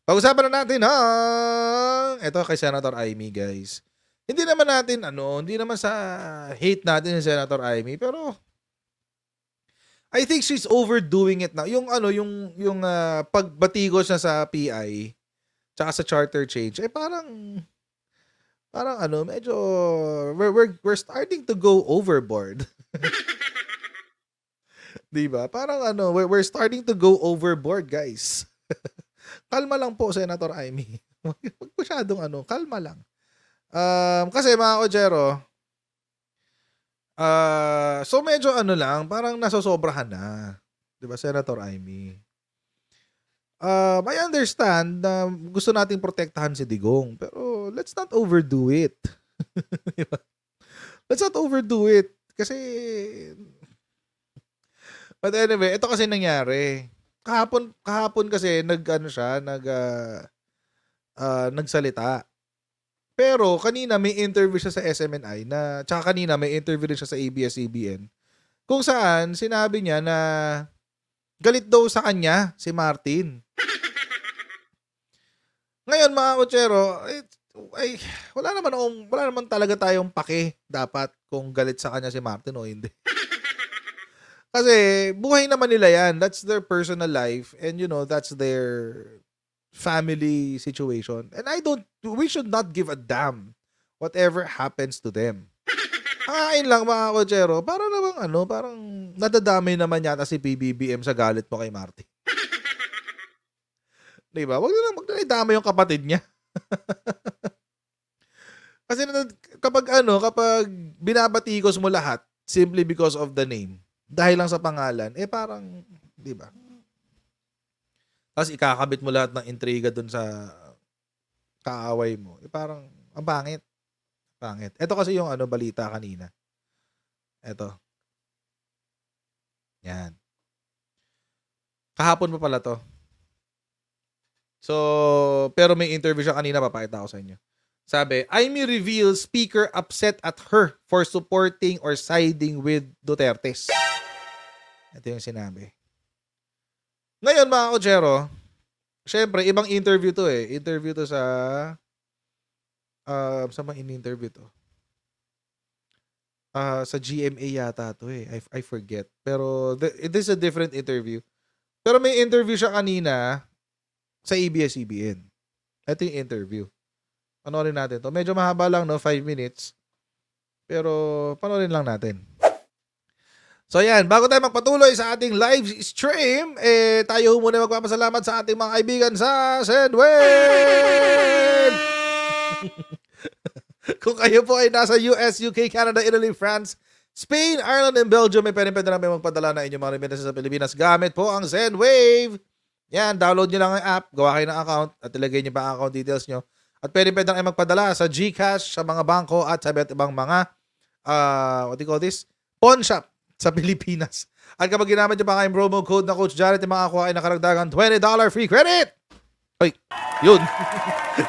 Pag-usapan na natin ito kay Senator Amy, guys. Hindi naman natin hindi naman sa hate natin si Senator Amy, pero I think she's overdoing it now. Yung pagbatikos niya sa PI tsaka sa charter change, parang medyo we're starting to go overboard. 'Di ba? Parang we're starting to go overboard, guys. Kalma lang po, Senator Amy. Wag masyadong kalma lang. Kasi mga Ojero, so medyo lang, parang nasosobrahan na. 'Di ba, Senator Amy? I understand na gusto nating protektahan si Digong, pero let's not overdo it. 'Di ba? Let's not overdo it. Kasi but anyway, ito kasi nangyari. Kahapon kasi nagsalita. Pero kanina may interview siya sa SMNI tsaka kanina may interview din siya sa ABS-CBN kung saan sinabi niya na galit daw sa kanya si Martin. Ngayon mga Ochero, wala naman talaga tayong pake dapat kung galit sa kanya si Martin o hindi. Kasi buhay naman nila yan. That's their personal life and that's their family situation. And we should not give a damn whatever happens to them. Hangain lang mga Kochero, parang nadadamay naman yata si PBBM sa galit mo kay Martin. Diba? Wag na idamay yung kapatid niya. Kasi kapag binabatikos mo lahat simply because of the name, dahil lang sa pangalan, parang, diba? Tapos ikakabit mo lahat ng intriga dun sa kaaway mo. Parang, ang pangit. Pangit. Ito kasi yung balita kanina. Ito. Yan. Kahapon pa pala to. So, pero may interview siya kanina, papakita ko sa inyo. Sabi, Amy reveals speaker upset at her for supporting or siding with Dutertes. Ito yung sinabi. Ngayon mga Ojero, syempre, ibang interview to eh. Interview to sa saan bang in-interview to? Sa GMA yata to eh. I forget. Pero it is a different interview. Pero may interview siya kanina sa ABS-CBN. Ito yung interview. Panoorin natin to. Medyo mahaba lang, 5 minutes. Pero panoorin lang natin. So yan, bago tayo magpatuloy sa ating live stream, tayo muna magpapasalamat sa ating mga kaibigan sa Sendwave! Kung kayo po ay nasa US, UK, Canada, Italy, France, Spain, Ireland, and Belgium, may pwede namin magpadala na inyong mga remittances sa Pilipinas gamit po ang Sendwave. Yan, download nyo lang ang app, gawa kayo ng account, at ilagay nyo pa ang account details nyo. At pwede na kayo magpadala sa GCash, sa mga bangko, at sa iba't ibang mga, pawn shop sa Pilipinas. At kapag ginamit nyo pa kayong promo code na Coach Jared, makakakuha ay nakaragdagang $20 free credit. Hoy, yun.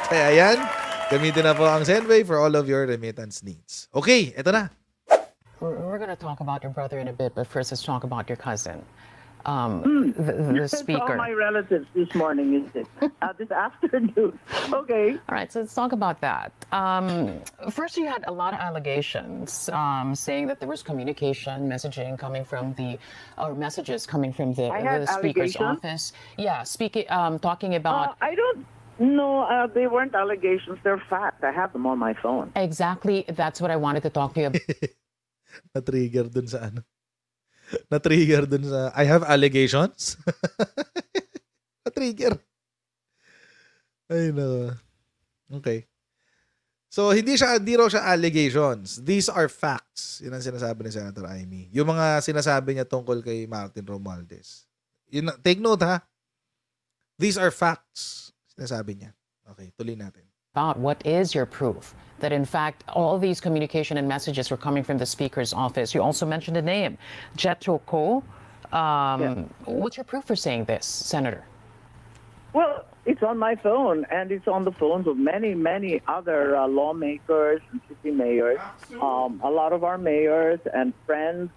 Kaya yan, gamitin na po ang Sendwave for all of your remittance needs. Okay, eto na. We're going to talk about your brother in a bit, but first let's talk about your cousin. The speaker. All my relatives this morning, is it? This afternoon. Okay. All right, so let's talk about that. First, you had a lot of allegations saying that there was communication, messaging coming from messages coming from the speaker's office. Yeah, talking about. I don't. No, they weren't allegations. They're fact. I have them on my phone. Exactly. That's what I wanted to talk to you about. Na-trigger dun sa I have allegations. Na-trigger. Ay no. Okay. So hindi raw siya allegations. These are facts. Yun ang sinasabi ni Senator Amy. Yung mga sinasabi niya tungkol kay Martin Romualdez. Take note ha. These are facts. Sinasabi niya. Okay, tuloy natin. About what is your proof that in fact all these communication and messages were coming from the speaker's office? You also mentioned a name, Jetro Ko. What's your proof for saying this, Senator? Well, It's on my phone, and it's on the phones of many, many other lawmakers and city mayors. A lot of our mayors and friends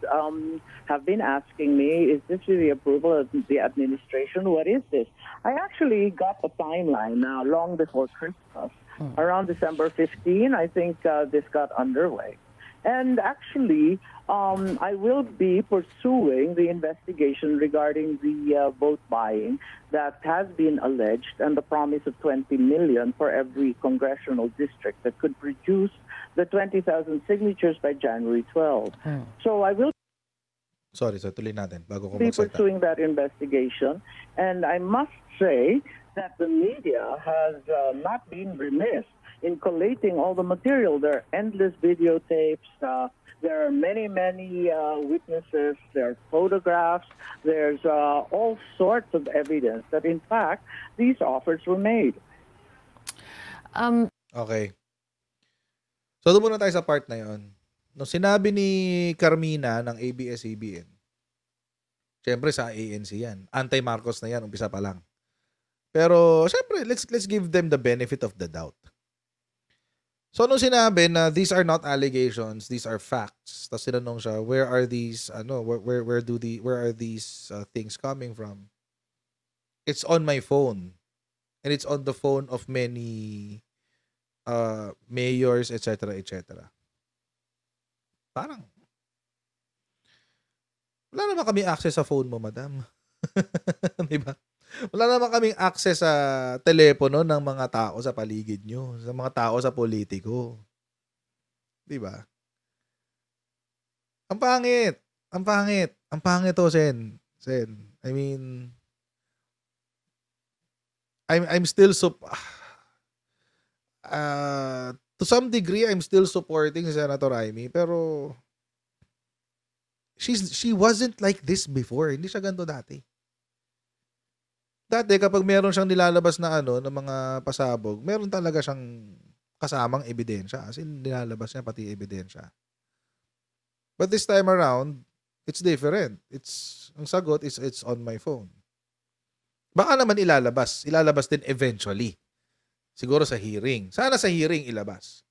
have been asking me, is this really approval of the administration? What is this? I actually got a timeline now, long before Christmas. Around December 15, I think this got underway. And actually, I will be pursuing the investigation regarding the vote buying that has been alleged and the promise of 20 million for every congressional district that could produce the 20,000 signatures by January 12. So I will Sorry, tuloy natin bago ko be magsalita. pursuing that investigation. And I must say that the media has not been remiss in collating all the material. There are endless videotapes. There are many, many witnesses. There are photographs. There's all sorts of evidence that, in fact, these offers were made. Okay. So, doon muna tayo sa part na yon. Nung sinabi ni Carmina ng ABS-CBN, syempre sa ANC yan. Anti-Marcos na yan, umpisa pa lang. Pero, syempre, let's give them the benefit of the doubt. So, nung sinabi na these are not allegations, these are facts, tapos sinanong siya, where are these, where are these things coming from? It's on my phone. And it's on the phone of many mayors, etc., etc. Parang, wala naman kami access sa phone mo, madam. Diba? Wala naman kaming access sa telepono ng mga tao sa paligid nyo, sa mga tao sa politiko. Diba? Ang pangit. Ang pangit. Ang pangit to, Sen. I mean, I'm still to some degree, I'm still supporting si Senator Amy, pero she wasn't like this before. Hindi siya ganito dati. Dati, kapag meron siyang nilalabas na ng mga pasabog, meron talaga siyang kasamang ebidensya. As in, nilalabas niya pati ebidensya. But this time around, it's different. Ang sagot is, it's on my phone. Baka naman ilalabas. Ilalabas din eventually. Siguro sa hearing. Sana sa hearing ilabas.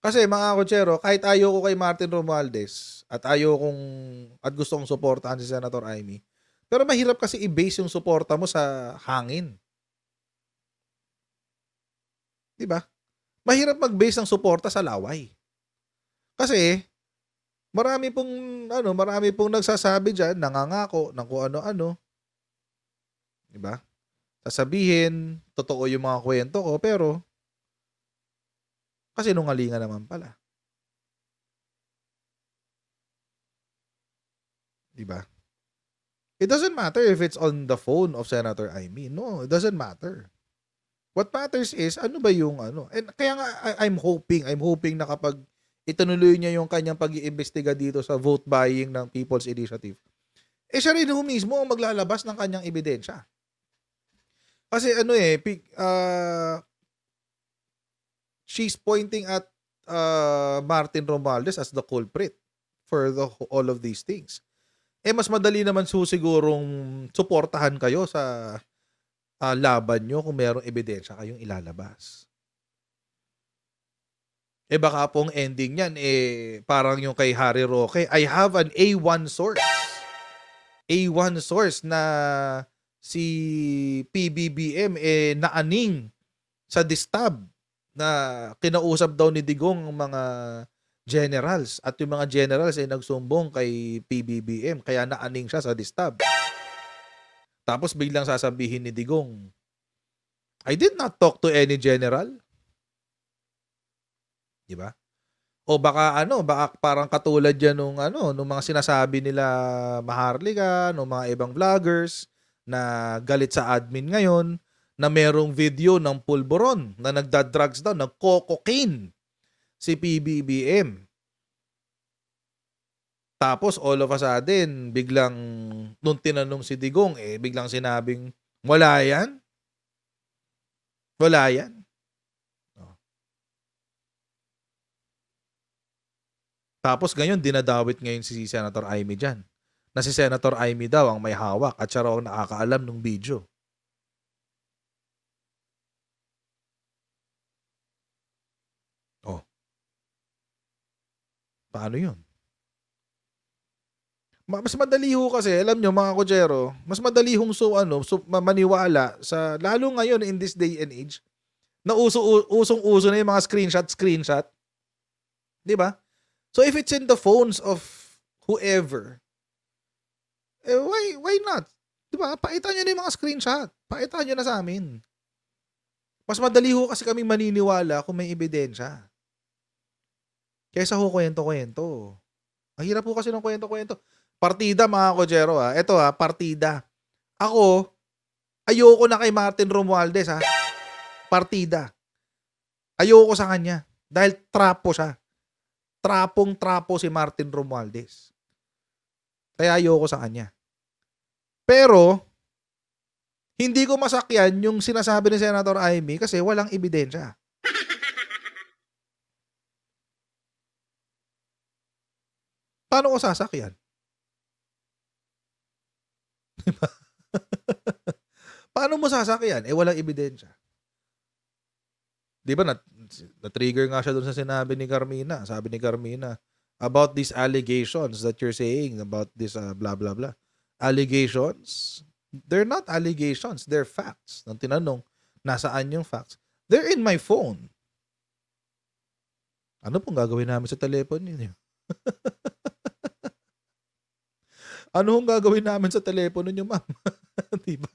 Kasi mga kotsero, kahit ayaw ko kay Martin Romualdez at gusto kong suportahan si Senator Amy, pero mahirap kasi i-base yung suporta mo sa hangin. Diba? Mahirap mag-base ng suporta sa laway. Kasi, marami pong nagsasabi dyan, nangangako, ng kung ano-ano. Diba? Sasabihin, totoo yung mga kwento ko, pero, kasi nungalingan naman pala. Diba? It doesn't matter if it's on the phone of Senator Amy. No, it doesn't matter. What matters is, ano ba yung And kaya nga, I'm hoping na kapag itunuloy niya yung kanyang pag-iimbestiga dito sa vote buying ng People's Initiative, siya rin mismo ang maglalabas ng kanyang ebidensya. Kasi she's pointing at Martin Romualdez as the culprit for all of these things. Mas madali naman sigurong suportahan kayo sa laban nyo kung merong ebidensya kayong ilalabas. Baka pong ending yan, parang yung kay Harry Roque, I have an A1 source. A1 source na si PBBM naaning sa distab na kinausap daw ni Digong mga generals at yung mga generals ay nagsumbong kay PBBM kaya naaning siya sa distab. Tapos biglang sasabihin ni Digong, I did not talk to any general. Diba? O baka parang katulad yan nung mga sinasabi nila Maharlika, nung mga ibang vloggers na galit sa admin ngayon na merong video ng pulburon na nagda-drugs daw, nagko-cocaine si PBBM. Tapos all of a sudden, biglang nung tinanong si Digong, biglang sinabing, wala yan? Wala yan? Tapos ngayon, dinadawit ngayon si Senator Amy dyan. Na si Senator Amy daw ang may hawak at siya raw ang nakakaalam ng video. Paano yun? Mas madali ho kasi, alam nyo mga Kojero, mas madali hong maniwala sa, lalo ngayon in this day and age, na usong-uso na yung mga screenshot. Di ba? So if it's in the phones of whoever, why not? Di ba? Pakita nyo na yung mga screenshot. Pakita nyo na sa amin. Mas madali ho kasi kami maniniwala kung may ebidensya. Kaysa ho kwento-kwento. Ang hirap po kasi ng kwento-kwento. Partida mga Kojero ha. Ito ha, partida. Ako, ayoko na kay Martin Romualdez ha. Partida. Ayoko sa kanya. Dahil trapo siya. Trapong-trapo si Martin Romualdez. Kaya ayoko sa kanya. Pero, hindi ko masakyan yung sinasabi ni Senator Amy kasi walang ebidensya. Paano ko sasakyan? Diba? Paano mo sasakyan? Walang ebidensya. Di ba na-trigger nga siya doon sa sinabi ni Carmina. Sabi ni Carmina, about these allegations that you're saying about this blah blah blah. Allegations? They're not allegations. They're facts. Nang tinanong, nasaan yung facts? They're in my phone. Ano pong gagawin namin sa telepono niyo? Ano hong gagawin namin sa telepono niyo, ma'am? Diba?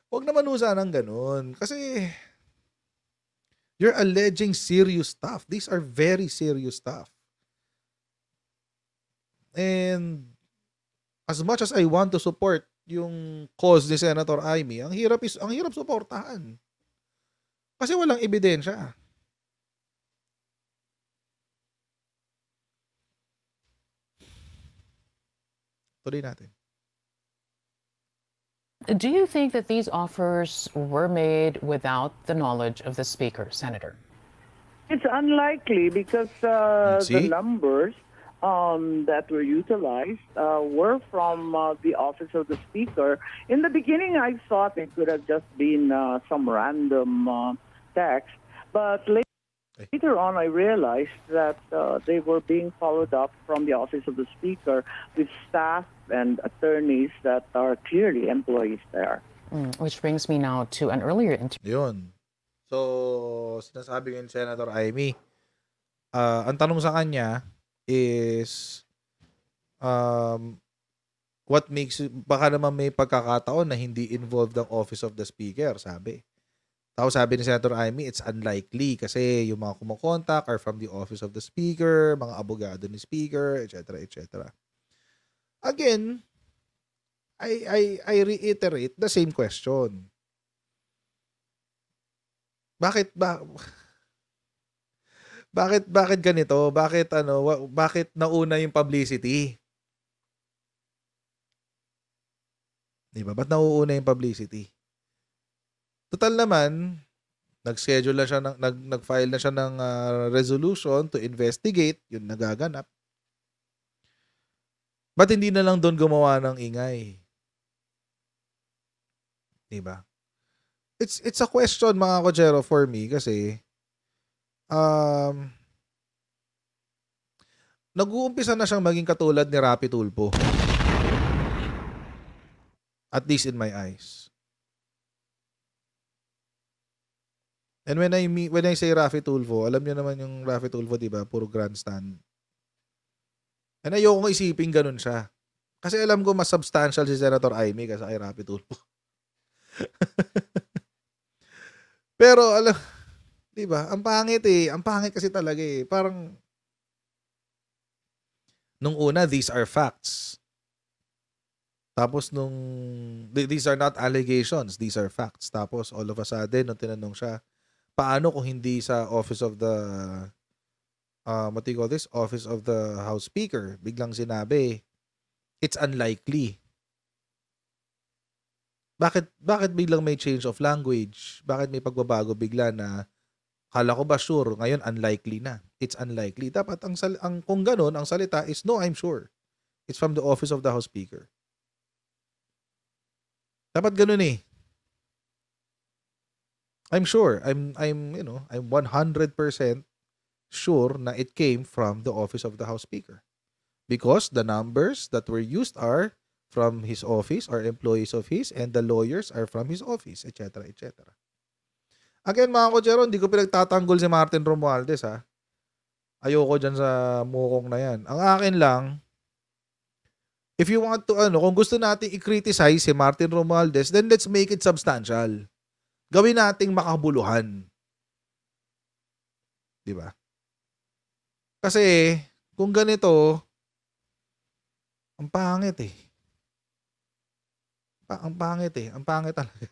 Huwag naman sanang ganun. Kasi, you're alleging serious stuff. These are very serious stuff. And, as much as I want to support yung cause ni Senator Amy, ang hirap suportahan. Kasi walang ebidensya. Tuloy natin. Do you think that these offers were made without the knowledge of the Speaker, Senator? It's unlikely because the numbers that were utilized were from the office of the Speaker. In the beginning, I thought it could have just been some random text, but later on, I realized that they were being followed up from the office of the Speaker with staff and attorneys that are clearly employees there. Which brings me now to an earlier interview. Yun. So, sinasabi ng Senator Amy, ang tanong sa kanya is, what makes, baka naman may pagkakataon na hindi involved ang office of the Speaker, sabi. Tapos sabi ni Senator Amy, it's unlikely kasi yung mga kumukontak are from the office of the Speaker, mga abogado ni Speaker, etc. etc. Again, I reiterate the same question. Bakit ganito? Bakit nauna yung publicity? Di ba? Ba't nauuna yung publicity? Total naman, nag-schedule na siya, nag-file na siya ng resolution to investigate, yun nagaganap. Ba't hindi na lang doon gumawa ng ingay? Diba? It's a question, mga Kojero, for me, kasi nag-uumpisa na siyang maging katulad ni Rapi Tulfo. At least in my eyes. And when I say Rafi Tulfo, alam niyo naman yung Rafi Tulfo, di ba? Puro grandstand. And ayoko isipin ganun siya. Kasi alam ko mas substantial si Senator Amy kaysa kay Rafi Tulfo. Pero alam, di ba? Ang pangit eh. Ang pangit kasi talaga eh. Parang nung una, these are facts. Tapos these are not allegations, these are facts. Tapos all of a sudden, nung tinanong siya, paano kung hindi sa office of the what do you call this? Office of the House Speaker, biglang sinabi, it's unlikely. Bakit biglang may change of language? Bakit may pagbabago bigla na kala ko ba sure, ngayon unlikely na. It's unlikely. Dapat kung ganun, ang salita is no, I'm sure. It's from the office of the House Speaker. Dapat ganun eh. I'm sure. I'm 100% sure na it came from the office of the House Speaker. Because the numbers that were used are from his office or employees of his and the lawyers are from his office, etc. etc. Again, mga kotsero, hindi ko pinagtatanggol si Martin Romualdez, ha. Ayoko dyan sa mukong na yan. Ang akin lang, if you want to, kung gusto natin i-criticize si Martin Romualdez, then let's make it substantial. Gawin nating makabuluhan. Diba? Kasi, kung ganito, ang pangit eh. Ang pangit eh. Ang pangit talaga.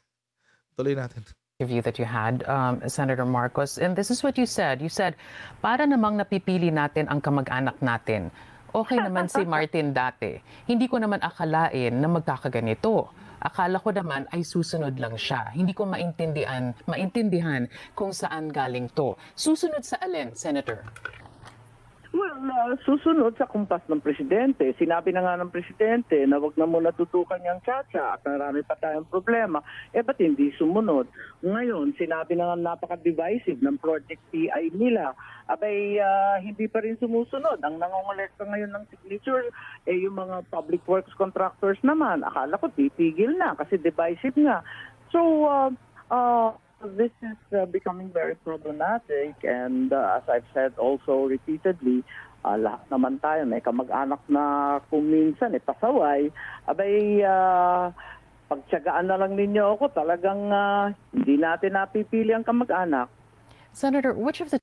Tuloy natin. Interview that you had, Senator Marcos, and this is what you said. You said, para namang napipili natin ang kamag-anak natin. Okay naman si Martin dati. Hindi ko naman akalain na magkakaganito. Akala ko naman ay susunod lang siya. Hindi ko maintindihan kung saan galing to. Susunod sa alin, Senator? Well, susunod sa kumpas ng presidente. Sinabi na nga ng presidente na wag na muna tutukan yung Chacha at marami pa tayong problema. Ba't hindi sumunod? Ngayon, sinabi na nga napaka-divisive ng Project PI nila. Abay, hindi pa rin sumusunod. Ang nangongolekta ngayon ng signature, yung mga public works contractors naman. Akala ko titigil na kasi divisive nga. So, this is becoming very problematic, and as I've said also repeatedly, lahat naman tayo may kamag-anak na kung minsan pasaway, abay pagtiyagaan na lang ninyo ako, talagang hindi natin napipili ang kamag-anak. Senator, which of the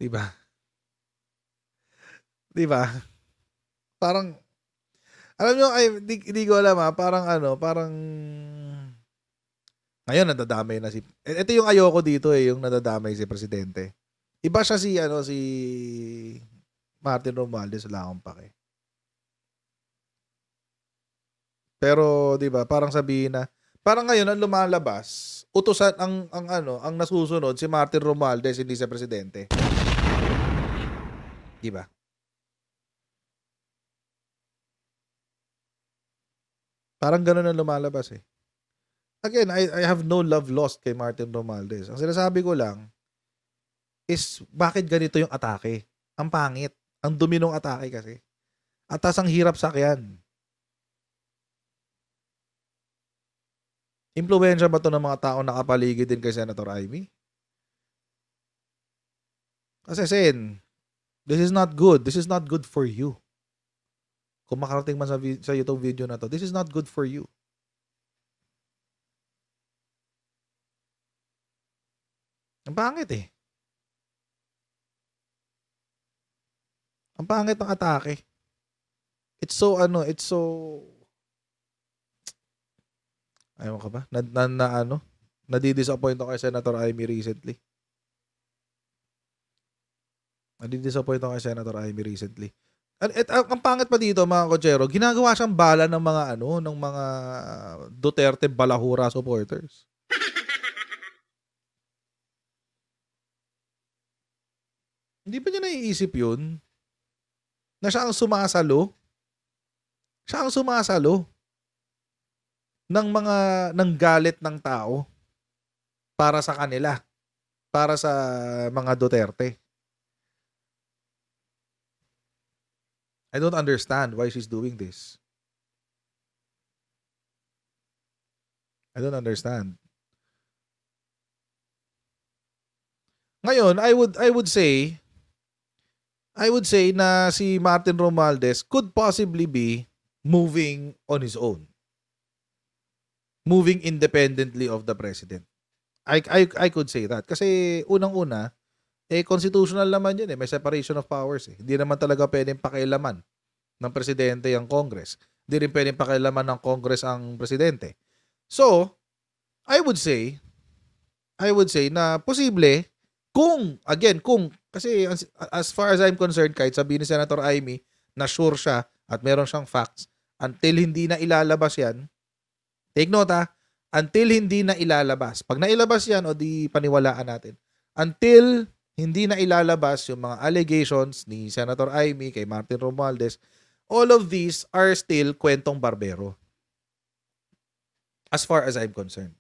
Diba? Diba? Parang, alam nyo, hindi ko alam parang ngayon nadadamay na ito yung ayoko dito yung nadadamay si Presidente. Iba siya si Martin Romualdez, wala akong pake. Pero, diba, parang sabihin na, parang ngayon ang lumalabas, utusan ang nasusunod si Martin Romualdez, hindi si Presidente. Diba? Parang ganun ang lumalabas eh. Again, I have no love lost kay Martin Romualdez. Ang sinasabi ko lang is bakit ganito yung atake? Ang pangit. Ang dumi ng atake kasi. At tas ang hirap sakyan. Impluwensya ba to ng mga taong nakapaligid din kay Senator Amy? Kasi this is not good. This is not good for you. Kung makarating man sa YouTube video na to, this is not good for you. Ang pangit eh. Ang pangit ng atake. It's so ayaw ka ba? Nadi-disappoint ako kay Senator Amy recently. At ang pangit pa dito, mga kotsero, ginagawa siyang bala ng mga Duterte balahura supporters. Hindi ba niya naiisip yun? Na siya ang sumasalo? Siya ang sumasalo ng galit ng tao para sa kanila, para sa mga Duterte. I don't understand why she's doing this. I don't understand. Ngayon, I would say na si Martin Romualdez could possibly be moving on his own. Moving independently of the president. I could say that. Kasi unang-una, constitutional naman yun eh. May separation of powers eh. Hindi naman talaga pwedeng pakialaman ng presidente ang Congress. Hindi rin pwedeng pakialaman ng Congress ang presidente. So, I would say na posible kasi as far as I'm concerned, kahit sabihin ni Senator Amy na sure siya at meron siyang facts, until hindi na ilalabas yan, take note until hindi na ilalabas. Pag nailabas yan, o di paniwalaan natin. Until hindi na ilalabas yung mga allegations ni Senator Amy kay Martin Romualdez, all of these are still kwentong barbero. As far as I'm concerned.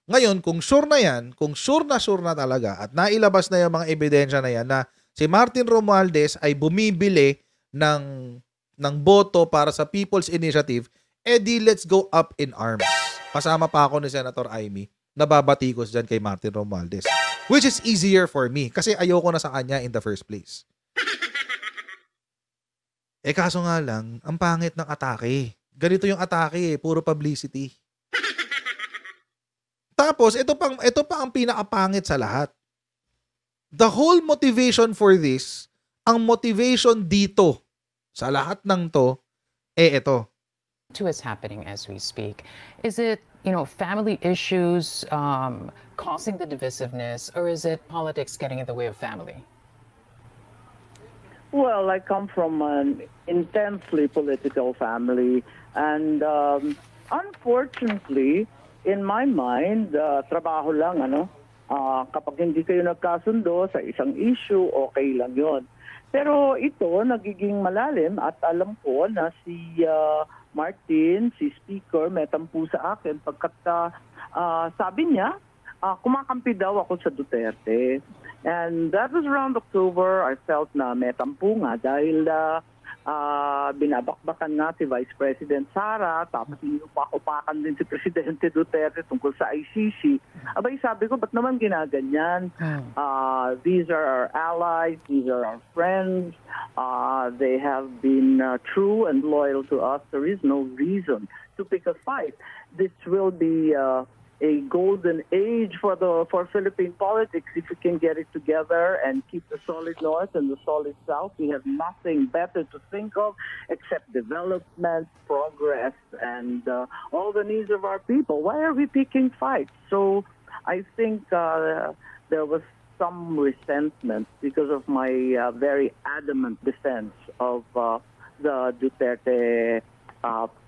Ngayon, kung sure na yan, kung sure na talaga at nailabas na yung mga ebidensya na yan na si Martin Romualdez ay bumibili ng boto para sa People's Initiative, edi let's go up in arms. Kasama pa ako ni Senator Amy na babatikos dyan kay Martin Romualdez. Which is easier for me kasi ayoko na sa kanya in the first place. Kaso nga lang, ang pangit ng atake. Ganito yung atake, puro publicity. Tapos, ito pa ang pinakapangit sa lahat. The whole motivation for this, ang motivation dito, sa lahat ng to, ito. Is happening as we speak. Is it, family issues causing the divisiveness, or is it politics getting in the way of family? Well, I come from an intensely political family, and unfortunately, in my mind, trabaho lang, kapag hindi kayo nagkasundo sa isang issue, okay lang yon. Pero ito, nagiging malalim at alam ko na si Martin, si Speaker, may tampu sa akin pagkat sabi niya, kumakampi daw ako sa Duterte. And that was around October. I felt na may tampu nga dahil binabakbakan nga si Vice President Sara, tapos inupak-upakan din si Presidente Duterte tungkol sa ICC. Abay, sabi ko, ba't naman ginaganyan? These are our allies, these are our friends, they have been true and loyal to us. There is no reason to pick a fight. This will be a golden age for Philippine politics if we can get it together and keep the solid North and the solid South. We have nothing better to think of except development, progress, and all the needs of our people. Why are we picking fights? So I think there was some resentment because of my very adamant defense of the Duterte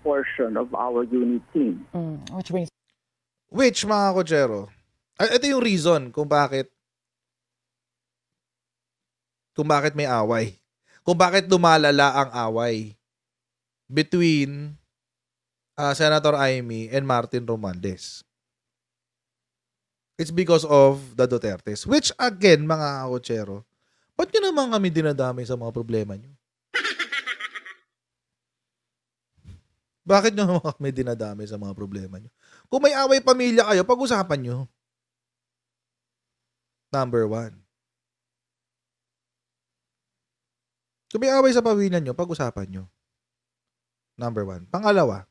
portion of our unit team. Which, mga kotsero, ito yung reason kung bakit may away. Kung bakit lumalala ang away between Senator Amy and Martin Romualdez. It's because of the Dutertes. Which, again, mga kotsero, ba't nyo naman kami dinadamay sa mga problema nyo? Bakit nyo naman kami dinadamay sa mga problema nyo? Kung may away pamilya kayo, pag-usapan nyo. Number 1. Kung may away sa pamilya nyo, pag-usapan nyo. Number 1. Pangalawa,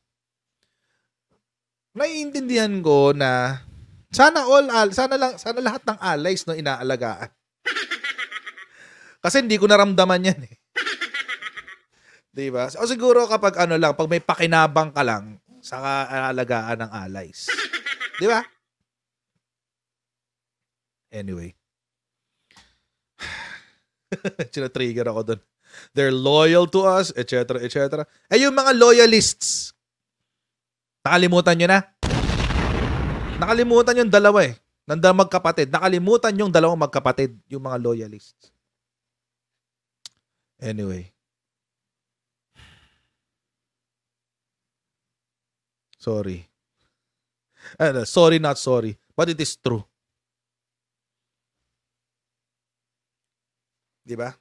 naiintindihan ko na sana lahat ng allies no inaalagaan. Kasi hindi ko naramdaman yan eh. Diba? O siguro kapag pag may pakinabang ka lang sa alagaan ng allies. Diba? Anyway. Sina-trigger ako dun. They're loyal to us, etc., etc. Yung mga loyalists, nakalimutan nyo na? Nakalimutan yung dalawa eh. Nandang magkapatid. Nakalimutan yung dalawang magkapatid, yung mga loyalists. Anyway. Sorry. Sorry, not sorry. But it is true. Diba?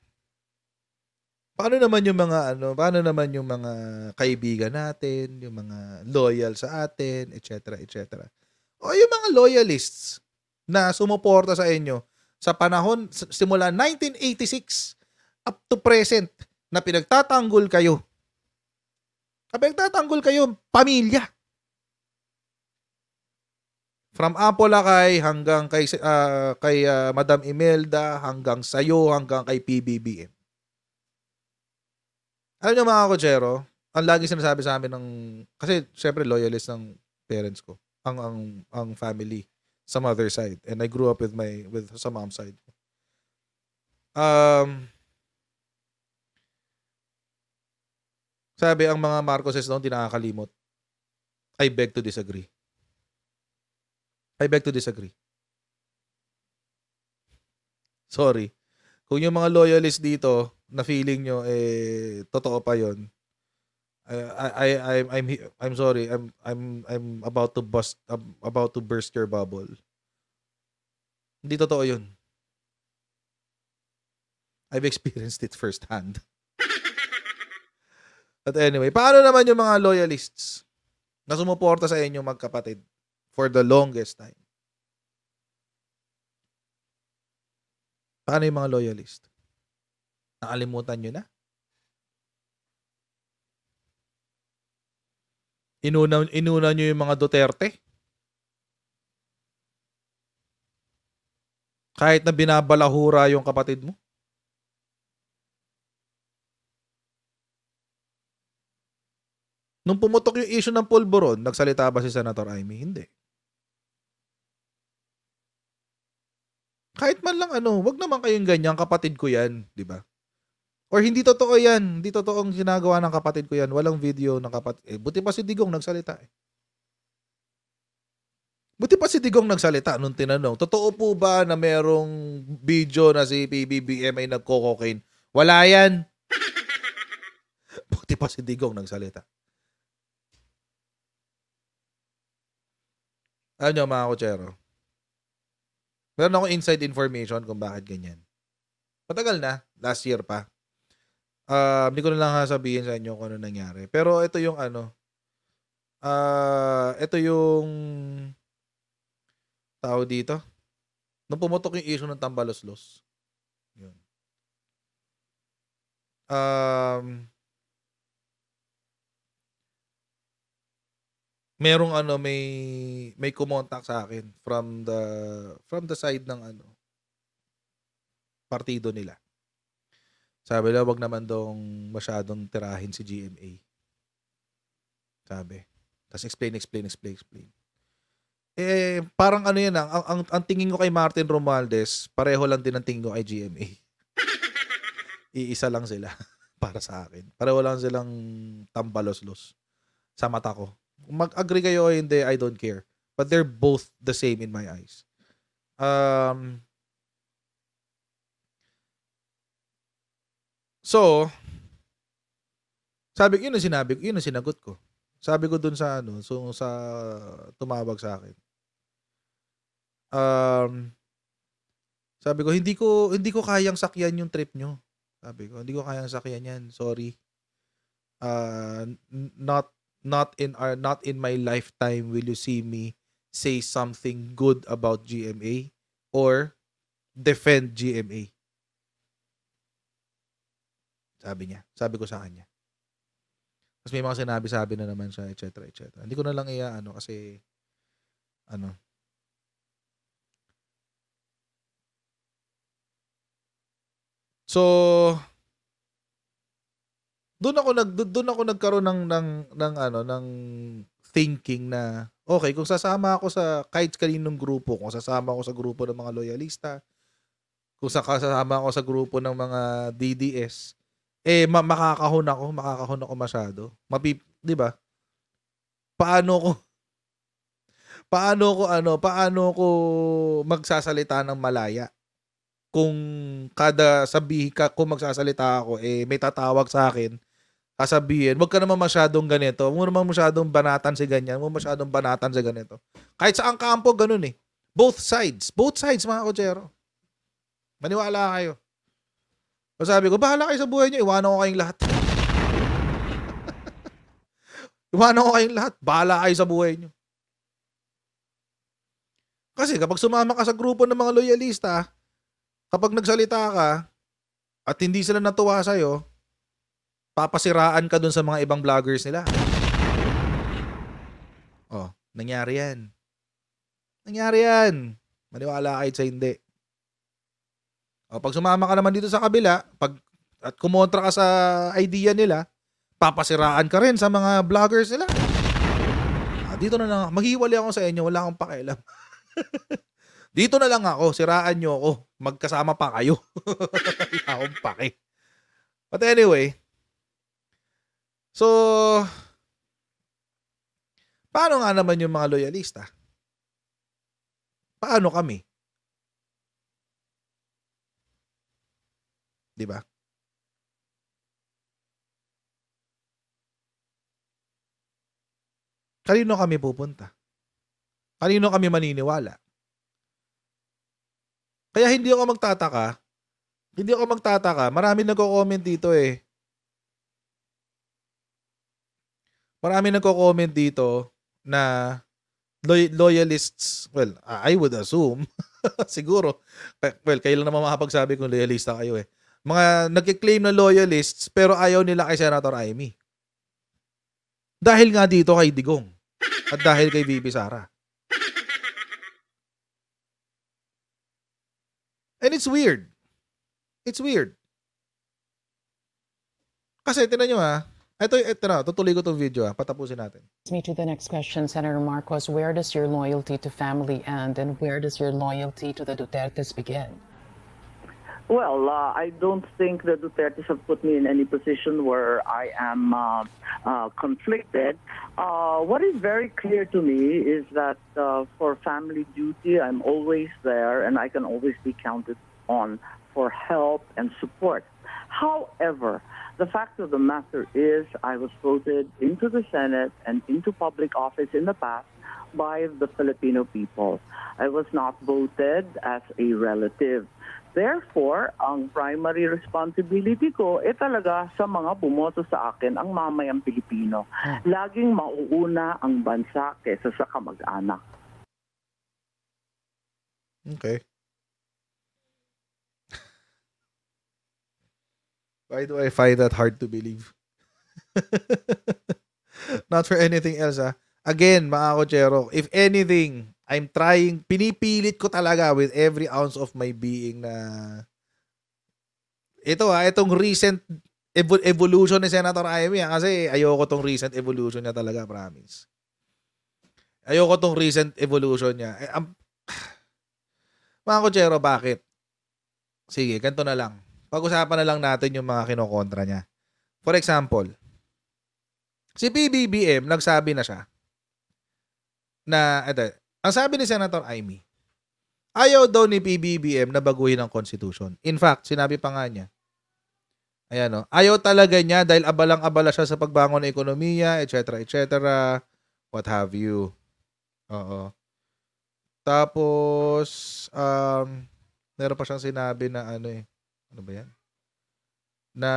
Paano naman yung mga kaibigan natin, yung mga loyal sa atin, etc., etc. O yung mga loyalists na sumuporta sa inyo sa panahon simula 1986 up to present na pinagtatanggol kayo. Pamilya. From Apolacay hanggang kay Madam Imelda, hanggang sayo, hanggang kay PBBM. Alam niyo mga kotsero, ang lagi sinasabi sa amin kasi syempre loyalist ng parents ko, ang family sa mother side, and I grew up with sa mom side. Sabi ang mga Marcoses noon, di nakakalimot. I beg to disagree. Sorry. Kung yung mga loyalist dito na feeling nyo totoo pa yon, I'm sorry. I'm about to burst your bubble. Hindi totoo yun. I've experienced it firsthand. But anyway, paano naman yung mga loyalists na sumuporta sa inyo magkapatid for the longest time? Paano yung mga loyalist? Nakalimutan nyo na? Inuna nyo yung mga Duterte? Kahit na binabalahura yung kapatid mo? Nung pumutok yung issue ng pulburon, nagsalita ba si Senator Amy? Hindi. Kahit man lang wag naman kayong ganyan, kapatid ko yan, di ba? Or hindi totoo yan, hindi totoong ginagawa ng kapatid ko yan, walang video ng kapatid. Buti pa si Digong nagsalita Buti pa si Digong nagsalita nung tinanong, totoo po ba na merong video na si PBBM ay nagko-cocaine? Wala yan. Buti pa si Digong nagsalita. Ano mga kutsero? Meron akong inside information kung bakit ganyan. Matagal na. Last year pa. Hindi ko na lang sabihin sa inyo kung ano nangyari. Pero ito yung ito yung tao dito. Nung pumutok yung issue ng Tambaloslos. Yun. Merong may kumontak sa akin from the side ng partido nila. Sabi nila, wag naman dong masyadong tirahin si GMA. Sabi. Tapos explain. Parang yan ang tingin ko kay Martin Romualdez, pareho lang din ang tingin ko kay GMA. Iisa lang sila para sa akin. Pareho lang silang tambaloslos sa mata ko. Kung mag-agree kayo o hindi, I don't care. But they're both the same in my eyes. So, yun ang sinagot ko. Sabi ko dun sa sa tumawag sa akin. Sabi ko, hindi ko kayang sakyan yung trip nyo. Sabi ko, hindi ko kayang sakyan yan. Sorry. Not in my lifetime will you see me say something good about GMA or defend GMA. Sabi niya. Sabi ko sa kanya. Tapos may mga sinabi na naman siya, etc. Hindi ko na lang kasi So, doon ako nagkaroon ng thinking na okay, kung sasama ako sa kahit kaninong grupo, kung sasama ako sa grupo ng mga loyalista, kung sasama ako sa grupo ng mga DDS, makakahon ako masyado. 'Di ba? Paano ko magsasalita ng malaya? Kung kung magsasalita ako, may tatawag sa akin, sasabihin, wag ka naman masyadong ganito, wag mo naman masyadong banatan si ganyan, wag mo masyadong banatan sa ganito. Kahit sa ang kampo, ganun eh. Both sides mga kutsero. Maniwala kayo. So sabi ko, bahala kayo sa buhay niyo, iwanan ko kayong lahat. Iwanan ko kayong lahat, bahala kayo sa buhay niyo. Kasi kapag sumama ka sa grupo ng mga loyalista, kapag nagsalita ka, at hindi sila natuwa sa'yo, papasiraan ka dun sa mga ibang vloggers nila. Oh, nangyari yan. Maniwala kahit sa hindi. O, pag sumama ka naman dito sa kabila, at kumontra ka sa idea nila, papasiraan ka rin sa mga vloggers nila. Dito na lang, maghiwalay ako sa inyo, wala akong pakialam. Dito na lang ako, siraan nyo ako, magkasama pa kayo. Wala akong paki. But anyway, so, paano nga naman yung mga loyalista? Paano kami? 'Di ba? Kanino kami pupunta? Kanino kami maniniwala? Kaya hindi ako magtataka, maraming nagko-comment dito eh. Maraming nagko-comment dito na loyalists, well, I would assume, siguro, well, kayo lang naman makapagsabi kung loyalista kayo eh. Mga nagki-claim na loyalists pero ayaw nila kay Senator Amy. Dahil nga dito kay Digong at dahil kay VP Sara. And it's weird. It's weird. Kasi tinan nyo ito na, tutuloy ko tong video patapusin natin. Me to the next question, Senator Marcos. Where does your loyalty to family end and where does your loyalty to the Dutertes begin? Well, I don't think the Dutertes have put me in any position where I am conflicted. What is very clear to me is that for family duty, I'm always there and I can always be counted on for help and support. However, the fact of the matter is I was voted into the Senate and into public office in the past by the Filipino people. I was not voted as a relative. Therefore, ang primary responsibility ko talaga sa mga bumoto sa akin, ang mamayang Pilipino. Laging mauuna ang bansa kaysa sa kamag-anak. Okay. Why do I find that hard to believe? Not for anything else Again, mga kotsero, if anything, I'm trying, pinipilit ko talaga with every ounce of my being na itong recent evolution ni Senator Amy kasi ayoko tong recent evolution niya talaga, promise. Ayoko tong recent evolution niya. Mga kotsero, bakit? Sige, ganito na lang. Pag-usapan na lang natin yung mga kinokontra niya. For example, si PBBM, nagsabi na siya na, ang sabi ni Senator Amy, ayaw daw ni PBBM na baguhin ang Constitution. In fact, sinabi pa nga niya, ayaw talaga niya dahil abalang-abala siya sa pagbangon ng ekonomiya, etc., what have you. Oo. Tapos, meron pa siyang sinabi na ano ba yan? Na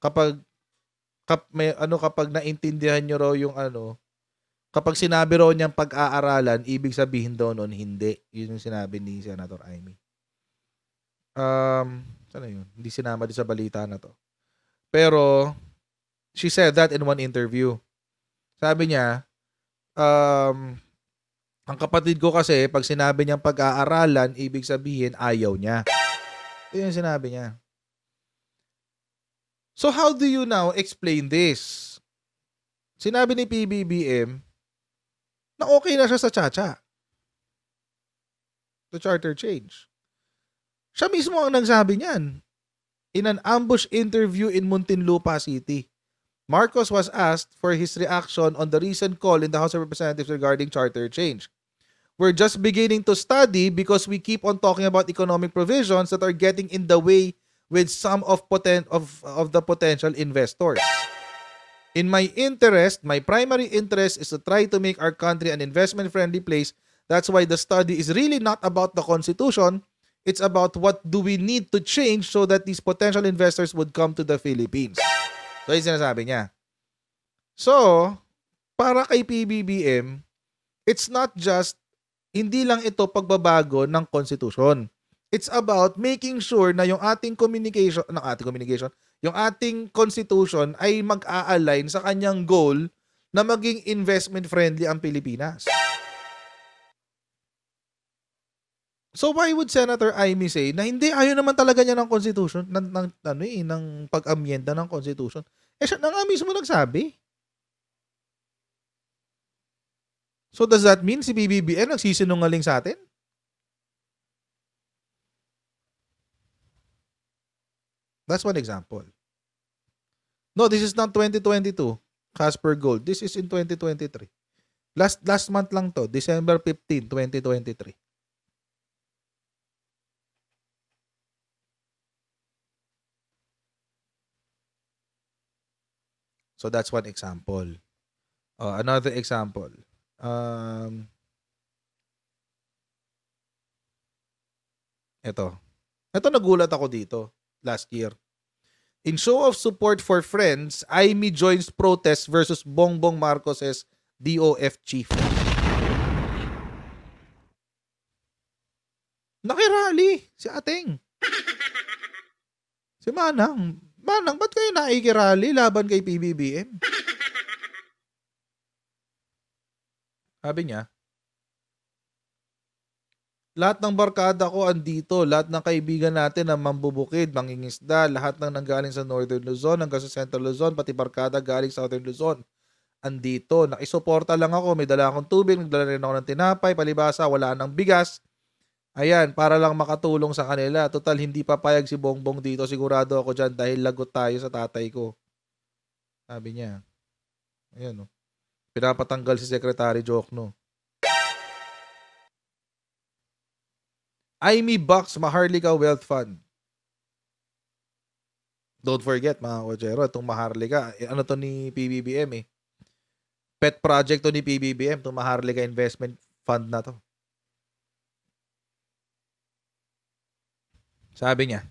kapag naintindihan niyo raw yung kapag sinabi raw niyang pag-aaralan, ibig sabihin daw noon hindi. Yun yung sinabi ni Senator Amy. Sana yun? Hindi sinama din sa balita na to. Pero, she said that in one interview. Sabi niya, ang kapatid ko kasi, pag sinabi niyang pag-aaralan, ibig sabihin ayaw niya. Yun yung sinabi niya. So how do you now explain this? Sinabi ni PBBM na okay na siya sa Chacha. The charter change. Siya mismo ang nagsabi niyan. In an ambush interview in Muntinlupa City, Marcos was asked for his reaction on the recent call in the House of Representatives regarding charter change. We're just beginning to study because we keep on talking about economic provisions that are getting in the way with some of the potential investors. In my primary interest is to try to make our country an investment-friendly place. That's why the study is really not about the Constitution. It's about what do we need to change so that these potential investors would come to the Philippines. So, yung sinasabi niya. So, para kay PBBM, it's not just hindi lang ito pagbabago ng Constitution. It's about making sure na yung ating Constitution ay mag-a-align sa kanyang goal na maging investment-friendly ang Pilipinas. So why would Senator Amy say na hindi, ayaw naman talaga niya ng Constitution, ng pag-amyenda ng Constitution? Siya na nga mismo nagsabi. So does that mean si BBBM nagsisinungaling sa atin? That's one example. No, this is not 2022, Casper Gold. This is in 2023. Last month lang to, December 15, 2023. So that's one example. Another example. Ito nagulat ako dito last year. In show of support for friends, Aimee joins protest versus Bongbong Marcos's DOF chief. Nakirally si Ateng. Si Manang. Manang, ba't kayo naikirally laban kay PBBM? Sabi niya, lahat ng barkada ko andito, lahat ng kaibigan natin na mambubukid, mangingisda, lahat ng nanggaling sa Northern Luzon hanggang sa Central Luzon, pati barkada galing sa Southern Luzon, andito. Nakisuporta lang ako, may dala akong tubig, nagdala rin ako ng tinapay, palibasa, wala nang bigas. Ayan, para lang makatulong sa kanila. Total, hindi papayag si Bongbong dito. Sigurado ako dyan dahil lagot tayo sa tatay ko. Sabi niya. Ayan, no. Pinapatanggal si Secretary Jokno. Aimee Bucks Maharlika Wealth Fund. Don't forget, mga kochero, itong Maharlika, ano to ni PBBM eh. Pet project to ni PBBM, itong Maharlika Investment Fund na to. Sabi niya,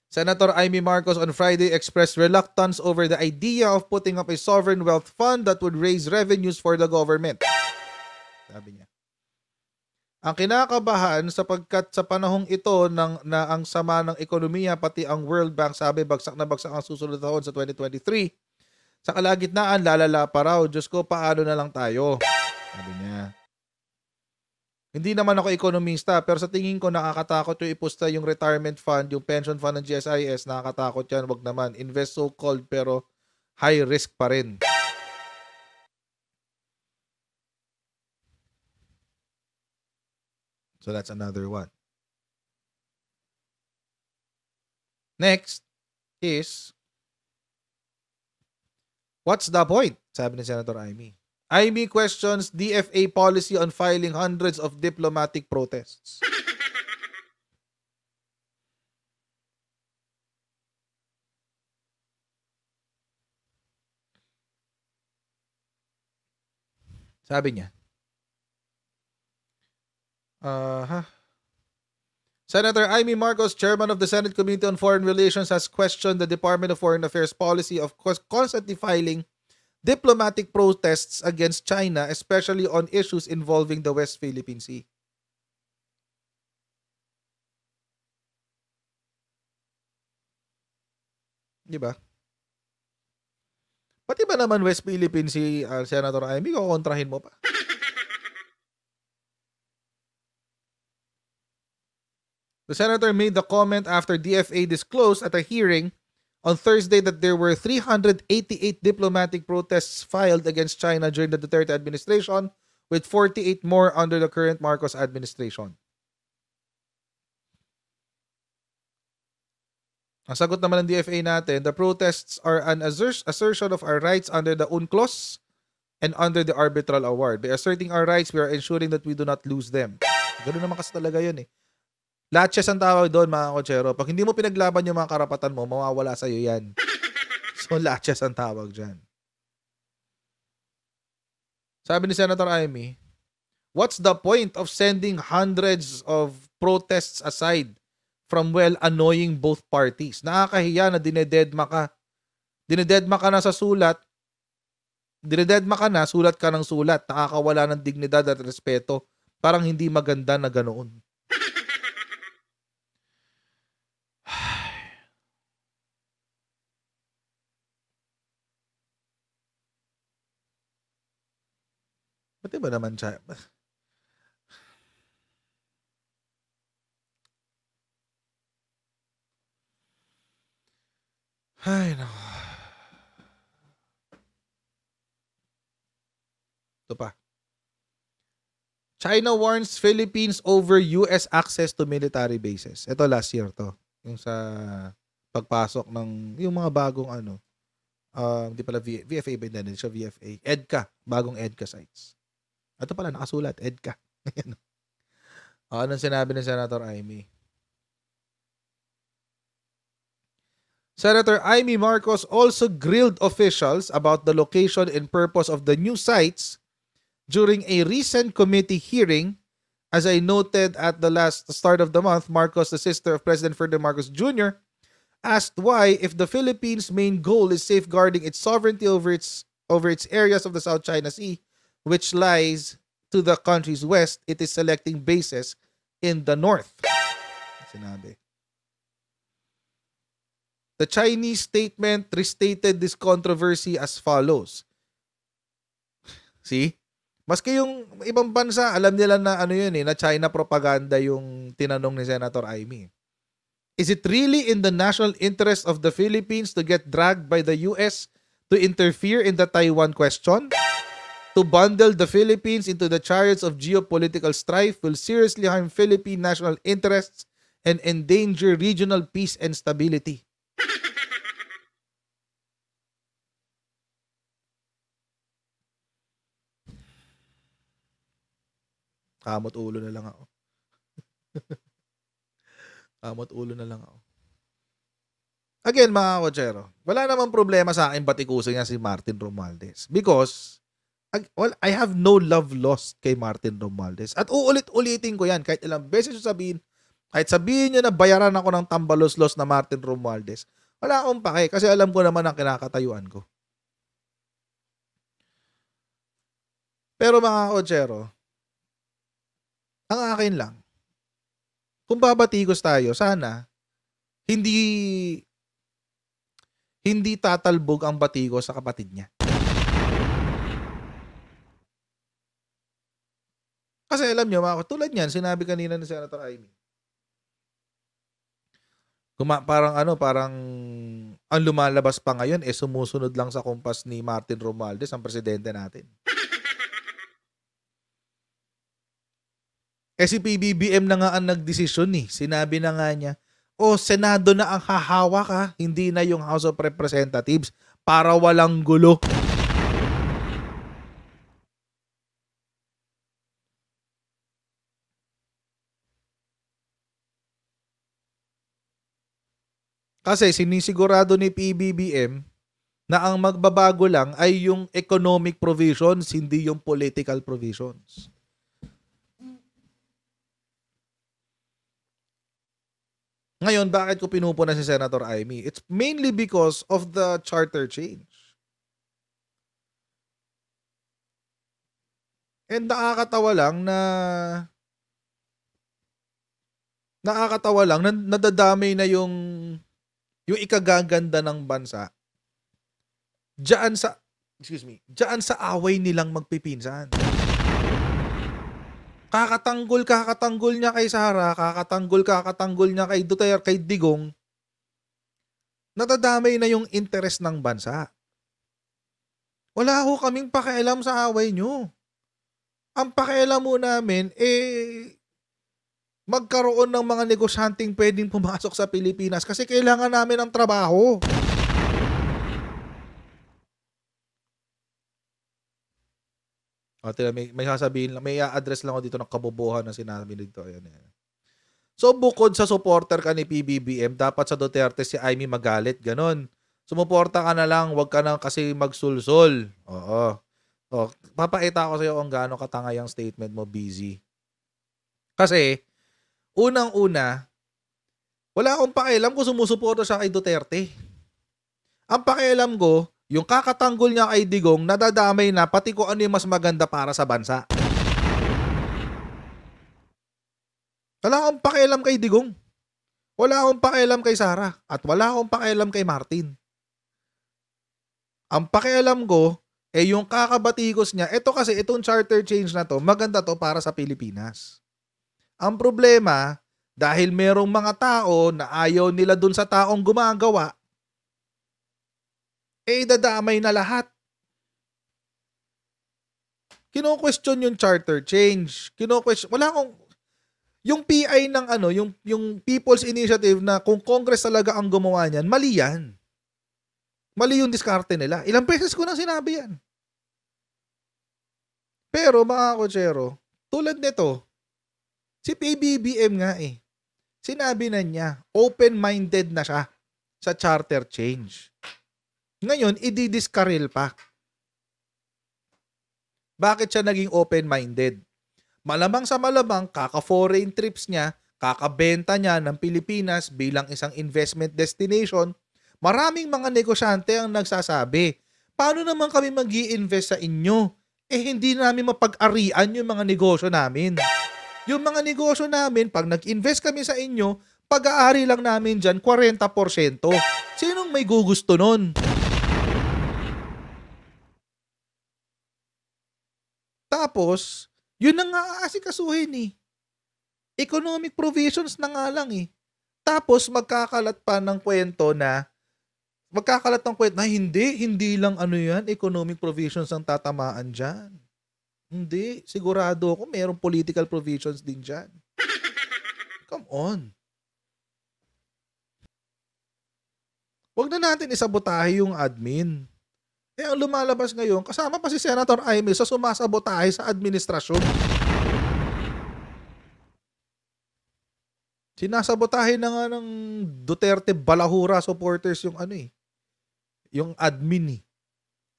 Senator Aimee Marcos on Friday expressed reluctance over the idea of putting up a sovereign wealth fund that would raise revenues for the government. Sabi niya, ang kinakabahan sapagkat sa panahong ito na ang sama ng ekonomiya pati ang World Bank sabi bagsak na bagsak ang susunod na taon sa 2023. Sa kalagitnaan lalala pa raw. Diyos ko, paano na lang tayo? Sabi niya. Hindi naman ako ekonomista pero sa tingin ko nakakatakot yung ipusta yung retirement fund, yung pension fund ng GSIS, nakakatakot yan, wag naman. Invest so-called pero high risk pa rin. So that's another one. Next is, what's the point? Sabi ni Senator Aimee. Aimee questions DFA policy on filing hundreds of diplomatic protests. Sabi niya, Senator Aimee Marcos, chairman of the Senate Committee on Foreign Relations, has questioned the Department of Foreign Affairs policy of constantly filing diplomatic protests against China, especially on issues involving the West Philippine Sea. Diba? Pati ba naman West Philippine Sea, Senator Aimee, kukontrahin mo pa? The senator made the comment after DFA disclosed at a hearing on Thursday that there were 388 diplomatic protests filed against China during the Duterte administration, with 48 more under the current Marcos administration. Ang sagot naman ng DFA natin, the protests are an assertion of our rights under the UNCLOS and under the arbitral award. By asserting our rights, we are ensuring that we do not lose them. Ganun naman kasi talaga yun eh. Laches ang tawag doon, mga kochero. Pag hindi mo pinaglaban yung mga karapatan mo, mawawala sa'yo yan. So, laches ang tawag dyan. Sabi ni Senator Aimee, what's the point of sending hundreds of protests aside from annoying both parties? Nakakahiya na dinededma ka. Dinededma ka na sa sulat. Dinededma ka na, sulat ka ng sulat. Nakakawala ng dignidad at respeto. Parang hindi maganda na ganoon. Pati ba naman siya? Ay, no. Ito pa. China warns Philippines over US access to military bases. Ito last year to. Yung sa pagpasok ng yung mga bagong hindi pala VFA ba din siya, VFA. EDCA, bagong EDCA sites. Ito pala nakasulat, EDCA. Anong sinabi ni Senator Aimee? Senator Amy Marcos also grilled officials about the location and purpose of the new sites during a recent committee hearing. As I noted at the start of the month, Marcos, the sister of President Ferdinand Marcos Jr., asked why, if the Philippines' main goal is safeguarding its sovereignty over its areas of the South China Sea, which lies to the country's west, it is selecting bases in the north. Sinabi. The Chinese statement restated this controversy as follows. See? Maski yung ibang bansa, alam nila na na China propaganda yung tinanong ni Senator Amy. Is it really in the national interest of the Philippines to get dragged by the US to interfere in the Taiwan question? To bundle the Philippines into the chariots of geopolitical strife will seriously harm Philippine national interests and endanger regional peace and stability. Kamot ulo na lang ako. Kamot ulo na lang ako. Again, mga kotsero, wala namang problema sa akin batikusin niya si Martin Romualdez. Because, I have no love lost kay Martin Romualdez. At uulit-ulitin ko yan. Kahit ilang beses yung sabihin, kahit sabihin niyo na bayaran ako ng tambalos-los na Martin Romualdez, wala akong pake kasi alam ko naman ang kinakatayuan ko. Pero mga kotsero, ang akin lang, kung babatikos tayo, sana hindi tatalbog ang batikos sa kapatid niya. Kasi alam niyo, tulad niyan, sinabi kanina ni Senator Amy. Parang ang lumalabas pa ngayon sumusunod lang sa kumpas ni Martin Romualdez, ang presidente natin. Si PBBM na nga ang nagdesisyon Sinabi na nga niya, Senado na ang hahawak hindi na yung House of Representatives para walang gulo. Kasi sinisigurado ni PBBM na ang magbabago lang ay yung economic provisions, hindi yung political provisions. Ngayon, bakit ko pinupuna si Senator Amy? It's mainly because of the charter change. And nakakatawa lang na nadadamay na yung ikagaganda ng bansa diyan sa away nilang magpipinsan. Kakatanggol niya kay Sara, kakatanggol niya kay Duterte, kay Digong. Nadadamay na yung interest ng bansa. Wala ho kaming pakialam sa away nyo. Ang pakialam mo namin, magkaroon ng mga negosyanteng pwedeng pumasok sa Pilipinas kasi kailangan namin ng trabaho. May sasabihin lang, may i-address lang ako dito ng kabobohan na sinabi dito. Ayan. So, bukod sa supporter ka ni PBBM, dapat sa Duterte si Amy magalit. Ganon. Sumuporta ka na lang, wag ka na kasi magsulsol. Oo. Papakita ko sa iyo kung gaano katangay ang statement mo, busy. Kasi, unang-una, wala akong pakialam kung sumusuporta siya kay Duterte. Ang pakialam ko, yung kakatanggol niya kay Digong, nadadamay na pati kung ano yung mas maganda para sa bansa. Wala akong pakialam kay Digong. Wala akong pakialam kay Sara. At wala akong pakialam kay Martin. Ang pakialam ko, yung kakabatikos niya, itong charter change na to, maganda to para sa Pilipinas. Ang problema, dahil merong mga tao na ayaw nila dun sa taong gumagawa, dadamay na lahat. Kino-question yung charter change. Wala akong yung PI ng yung People's Initiative na kung Congress talaga ang gumawa niyan, mali yan. Mali yung diskarte nila. Ilang beses ko nang sinabi yan. Pero mga kotsero, tulad nito, si PBBM nga sinabi na niya, open-minded na siya sa charter change. Ngayon, i-discarrel pa. Bakit siya naging open-minded? Malamang sa malamang, kaka-foreign trips niya, kakabenta niya ng Pilipinas bilang isang investment destination, maraming mga negosyante ang nagsasabi, paano naman kami mag-i-invest sa inyo? Hindi namin mapag-arian yung mga negosyo namin. Yung mga negosyo namin, pag nag-invest kami sa inyo, pag-aari lang namin dyan 40%. Sinong may gugusto nun? Tapos, yun ang aasikasuhin eh. Economic provisions na nga lang eh. Tapos, magkakalat ng kwento na hindi lang yan, economic provisions ang tatamaan dyan. Hindi, sigurado ako mayroong political provisions din dyan. Come on. Huwag na natin isabotahe yung admin. Ang lumalabas ngayon, kasama pa si Senator Amy sa sumasabotahe sa administrasyon. Sinasabotahe na nga ng Duterte Balahura supporters yung yung admin eh.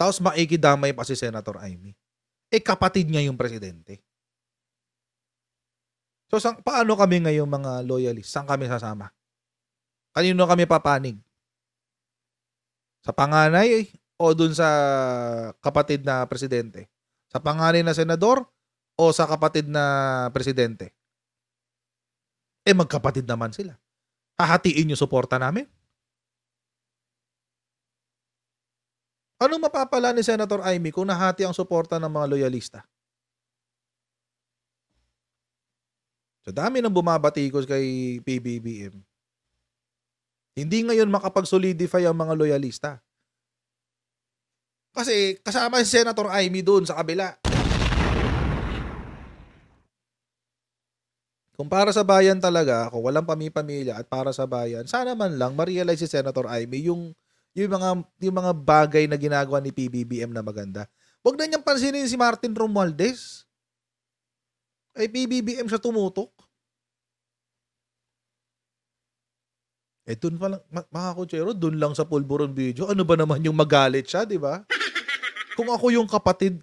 Tapos maikidamay pa si Senator Amy. Kapatid niya yung presidente. So, paano kami ngayong mga loyalists? Saan kami sasama? Kanino kami papanig? Sa panganay o dun sa kapatid na presidente? Sa panganay na senador o sa kapatid na presidente? Magkapatid naman sila. Hahatiin yung suporta namin? Anong mapapala ni Senator Amy kung nahati ang suporta ng mga loyalista? So dami nang bumabatikos kay PBBM. Hindi ngayon makapag-solidify ang mga loyalista. Kasi kasama si Senator Amy doon sa kabila. Kung para sa bayan talaga, kung walang pamilya at para sa bayan, sana man lang ma-realize si Senator Amy yung mga bagay na ginagawa ni PBBM na maganda. Huwag na niyang pansinin si Martin Romualdez. PBBM siya tumutok. Dun pa lang, mga kutsero, dun lang sa pulburon video, ano ba naman yung magalit siya, di ba? Kung ako yung kapatid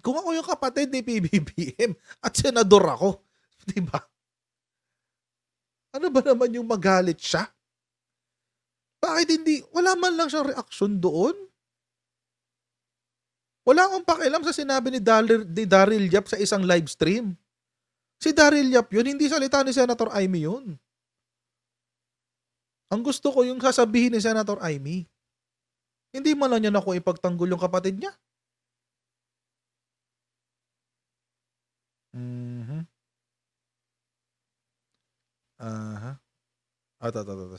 ni PBBM at senador ako, di ba? Ano ba naman yung magalit siya? Bakit hindi? Wala man lang siyang reaksyon doon. Wala akong pakialam sa sinabi ni Daryl Yap sa isang live stream. Si Daryl Yap yun, hindi salita ni Senator Amy yun. Ang gusto ko yung sasabihin ni Senator Amy. Hindi man lang niya na kung ipagtanggol yung kapatid niya.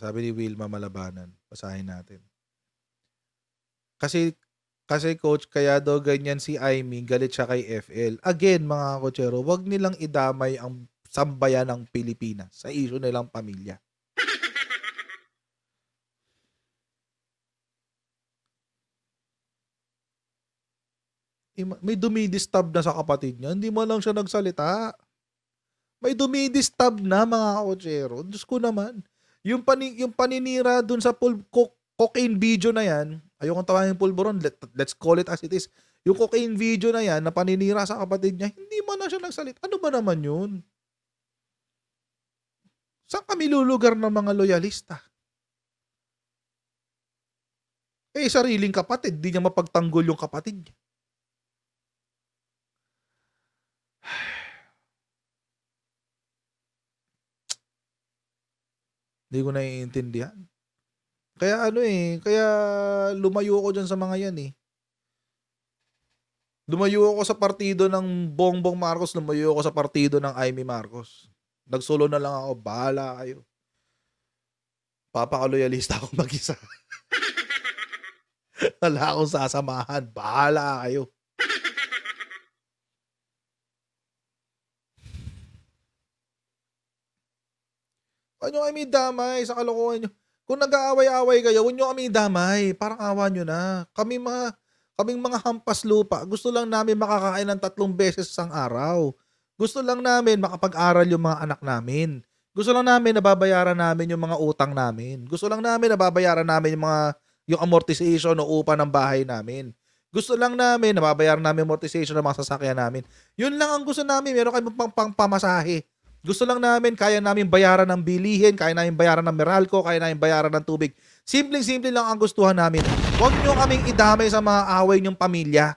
Sabi ni Wilma Malabanan. Basahin natin. Kasi coach, kaya daw ganyan si Amy, galit siya kay FL. Again, mga kotsero, wag nilang idamay ang sambayan ng Pilipinas sa issue nilang pamilya. May dumidistab na sa kapatid niya. Hindi mo lang siya nagsalita. May dumidistab na, mga kotsero. Diyos ko naman. Yung paninira dun sa cocaine video na yan, ayokong tawagin pulburon, let's call it as it is. Yung cocaine video na yan, na paninira sa kapatid niya, hindi man na siya nagsalita. Ano ba naman yun? Saan kami lulugar ng mga loyalista? Sariling kapatid, di niya mapagtanggol yung kapatid niya. Hindi ko naiintindihan. Kaya kaya lumayo ako dyan sa mga yan eh. Lumayo ako sa partido ng Bongbong Marcos, lumayo ako sa partido ng Amy Marcos. Nagsolo na lang ako, bahala kayo. Papakaloyalista ako mag-isa. Wala akong sasamahan, bahala kayo. Huwag nyo kami damay sa kalokohan nyo. Kung nag-aaway-aaway kayo, huwag nyo kami damay. Parang awa nyo na. Kaming mga hampas lupa, gusto lang namin makakain ng 3 beses sa araw. Gusto lang namin makapag-aral yung mga anak namin. Gusto lang namin nababayaran namin yung mga utang namin. Gusto lang namin nababayaran namin yung amortization o upa ng bahay namin. Gusto lang namin nababayaran namin amortization ng mga sasakyan namin. Yun lang ang gusto namin. Meron kami pamasahe. Gusto lang namin, kaya namin bayaran ng bilihin, kaya namin bayaran ng Meralco, kaya namin bayaran ng tubig. Simpleng-simple lang ang gustuhan namin. Huwag nyo kaming idamay sa mga away nyong pamilya.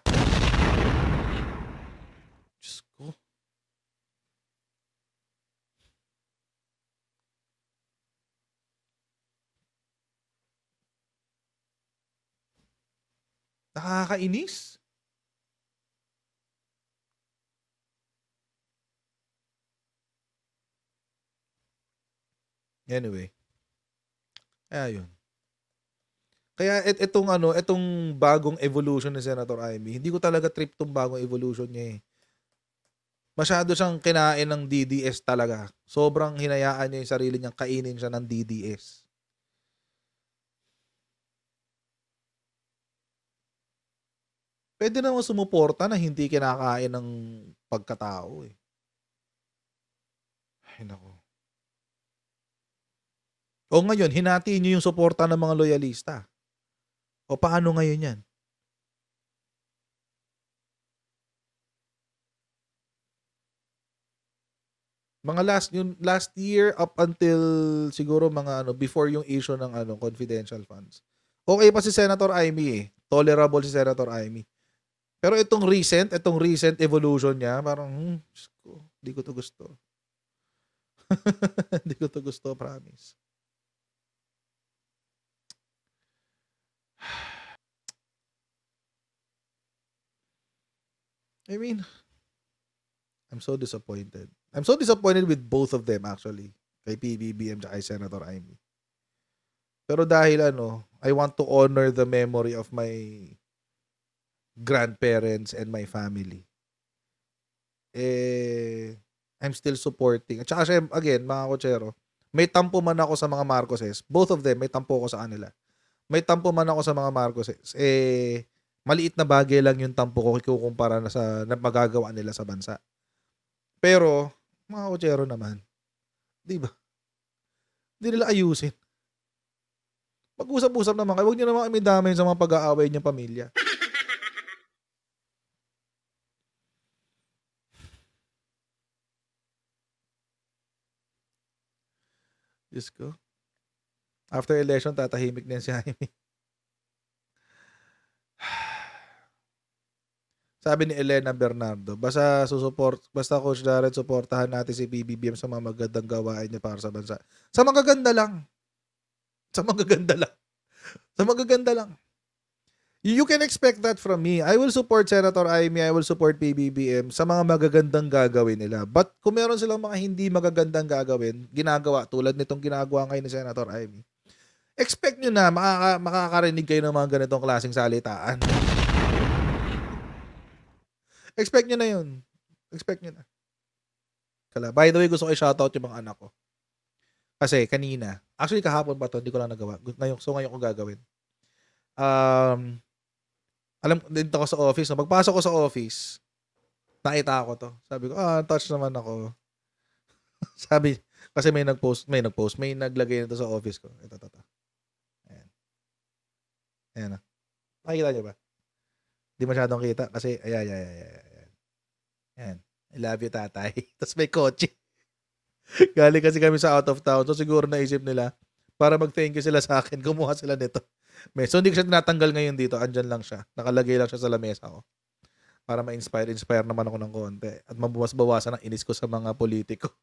Diyos ko. Nakakainis. Anyway. Ayun. Kaya itong bagong evolution ni Senator Amy, hindi ko talaga trip tong bagong evolution niya eh. Masyado siyang kinain ng DDS talaga. Sobrang hinayaan niya yung sarili niyang kainin siya ng DDS. Pwede naman sumuporta na hindi kinakain ng pagkatao eh. Ay nako. O ngayon, hinati niyo yung suporta ng mga loyalista. O paano ngayon yan? Mga last year up until siguro mga before yung issue ng confidential funds. Okay pa si Senator Amy eh. Tolerable si Senator Amy. Pero itong recent evolution niya, parang hindi ko to gusto. Hindi ko to gusto, promise. I mean, I'm so disappointed. I'm so disappointed with both of them actually. Kay PBBM at kay Senator Amy. Pero dahil I want to honor the memory of my grandparents and my family. I'm still supporting. At saka again, mga kotsero, may tampo man ako sa mga Marcoses. Both of them, may tampo ako sa kanila. May tampo man ako sa mga Marcoses. Maliit na bagay lang yung tampo ko kukumpara na sa magagawa nila sa bansa. Pero, mga kotsero naman, di ba? Hindi nila ayusin. Mag-usap-usap naman kayo. Huwag nyo naman kami damay sa mga pag-aaway niyong pamilya. Diyos ko. After election, tatahimik na yan si Jaime. Sabi ni Elena Bernardo, basta Coach Jared, suportahan natin si PBBM sa mga magandang gawain niya para sa bansa. Sa magaganda lang. Sa magaganda lang. Sa magaganda lang. You can expect that from me. I will support Senator Amy, I will support PBBM sa mga magagandang gagawin nila. But kung meron silang mga hindi magagandang gagawin, ginagawa tulad nitong ginagawa ngayon ni Senator Amy, expect nyo na makakarinig kayo ng mga ganitong klaseng salitaan. Expect nyo na yun. Expect nyo na. By the way, gusto ko i-shoutout yung mga anak ko. Kasi kanina, actually kahapon pa to, hindi ko lang nagawa. Ngayon ko gagawin. Alam, dito ako sa office. Pagpasok ko sa office, nakita ko to. Sabi ko, touch naman ako. Sabi, kasi may naglagay nito sa office ko. Ito. Ayan. Ayan na. Nakikita niyo ba? Hindi masyadong kita kasi, ayan. Ayan. I love you, tatay. Tapos may kotse. Galing kasi kami sa out of town. So siguro naisip nila, para mag-thank you sila sa akin, kumuha sila nito. So hindi ko siya tinatanggal ngayon dito. Andyan lang siya. Nakalagay lang siya sa lamesa ko. Para ma-inspire naman ako ng konti. At mabawas-bawasan ang inis ko sa mga politiko.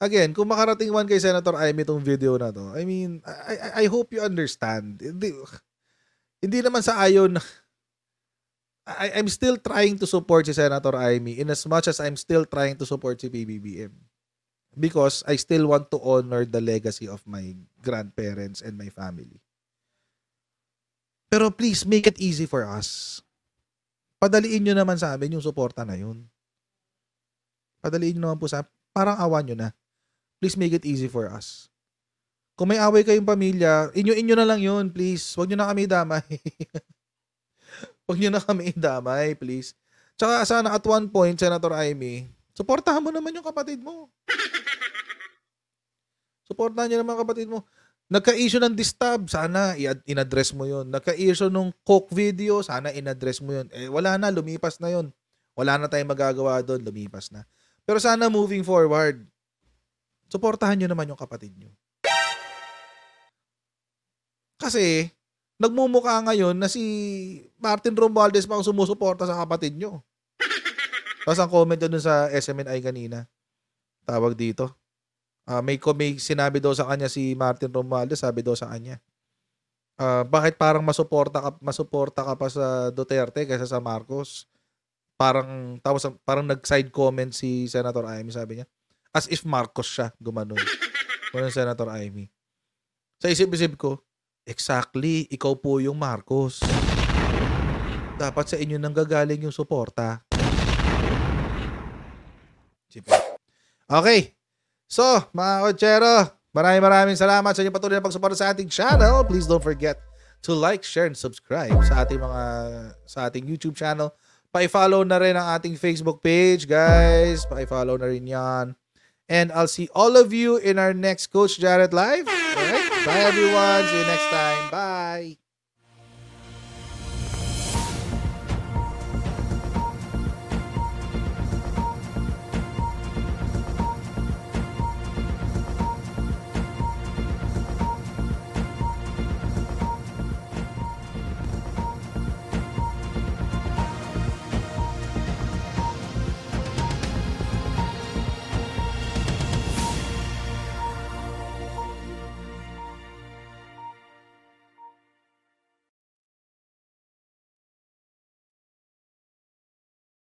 Again, kung makarating man kay Senator Amy itong video na to, I mean, I hope you understand. Hindi naman sa ayon. I'm still trying to support si Senator Amy in as much as I'm still trying to support si PBBM. Because I still want to honor the legacy of my grandparents and my family. Pero please, make it easy for us. Padaliin nyo naman sa amin yung suporta na yun. Padaliin nyo naman po sa parang awan nyo na. Please make it easy for us. Kung may away kayong pamilya, inyo na lang yun, please. Huwag nyo na kami damay. Huwag nyo na kami idamay, please. Tsaka sana at one point, Senator Amy, suportahan mo naman yung kapatid mo. Suportahan niyo naman kapatid mo. Nagka-issue ng distab, sana in-address mo yun. Nagka-issue ng Coke video, sana in-address mo yun. Wala na, lumipas na yun. Wala na tayong magagawa doon, lumipas na. Pero sana moving forward, suportahan nyo naman yung kapatid nyo. Kasi, nagmumukha ngayon na si Martin Romualdez pa ang sumusuporta sa kapatid nyo. Tapos ang comment doon sa SMNI kanina, tawag dito, may sinabi daw sa kanya si Martin Romualdez, sabi daw sa kanya, bakit parang masuporta ka pa sa Duterte kaysa sa Marcos? Parang nag-side comment si Senator Amy, sabi niya, as if Marcos siya, gumanon. Gumanon Senator Amy. Sa isip-isip ko, exactly, ikaw po yung Marcos. Dapat sa inyo nang gagaling yung suporta. Okay. So, mga kotsero, maraming salamat sa inyong patuloy na pagsuporta sa ating channel. Please don't forget to like, share, and subscribe sa ating YouTube channel. Pa-follow na rin ang ating Facebook page, guys. Pa-follow na rin yan. And I'll see all of you in our next Coach Jared Live. Alright? Bye, everyone. See you next time. Bye.